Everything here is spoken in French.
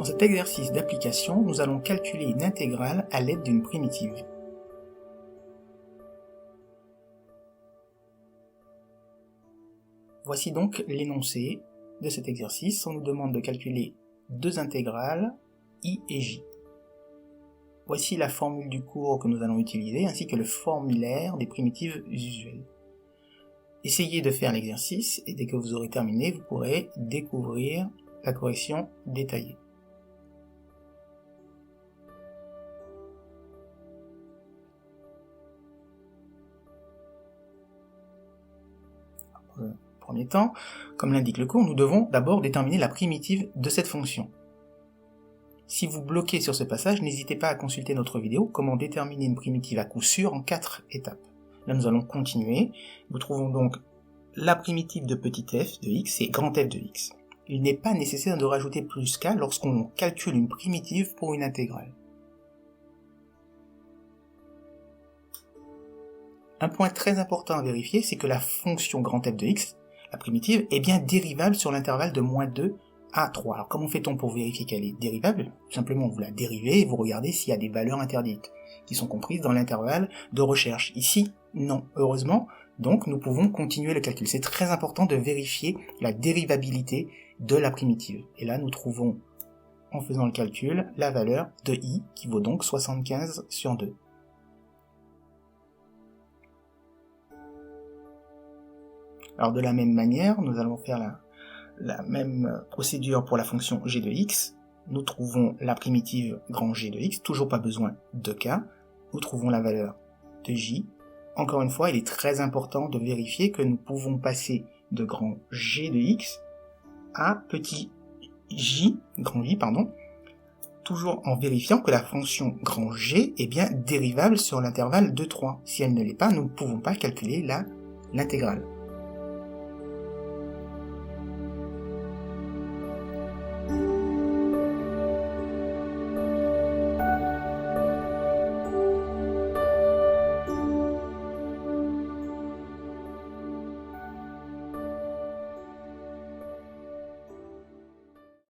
Dans cet exercice d'application, nous allons calculer une intégrale à l'aide d'une primitive. Voici donc l'énoncé de cet exercice. On nous demande de calculer deux intégrales, i et j. Voici la formule du cours que nous allons utiliser, ainsi que le formulaire des primitives usuelles. Essayez de faire l'exercice, et dès que vous aurez terminé, vous pourrez découvrir la correction détaillée. Dans un premier temps, comme l'indique le cours, nous devons d'abord déterminer la primitive de cette fonction. Si vous bloquez sur ce passage, n'hésitez pas à consulter notre vidéo « Comment déterminer une primitive à coup sûr » en 4 étapes. Là, nous allons continuer. Nous trouvons donc la primitive de petit f de x et grand F de x. Il n'est pas nécessaire de rajouter plus k lorsqu'on calcule une primitive pour une intégrale. Un point très important à vérifier, c'est que la fonction grand F de x, la primitive, est bien dérivable sur l'intervalle de -2 à 3. Alors comment fait-on pour vérifier qu'elle est dérivable? Tout simplement, vous la dérivez et vous regardez s'il y a des valeurs interdites, qui sont comprises dans l'intervalle de recherche. Ici, non, heureusement, donc nous pouvons continuer le calcul. C'est très important de vérifier la dérivabilité de la primitive. Et là, nous trouvons, en faisant le calcul, la valeur de i, qui vaut donc 75 sur 2. Alors de la même manière, nous allons faire la même procédure pour la fonction g de x. Nous trouvons la primitive grand G de x, toujours pas besoin de k. Nous trouvons la valeur de j. Encore une fois, il est très important de vérifier que nous pouvons passer de grand G de x à petit j, grand J, toujours en vérifiant que la fonction grand G est bien dérivable sur l'intervalle de 3. Si elle ne l'est pas, nous ne pouvons pas calculer l'intégrale.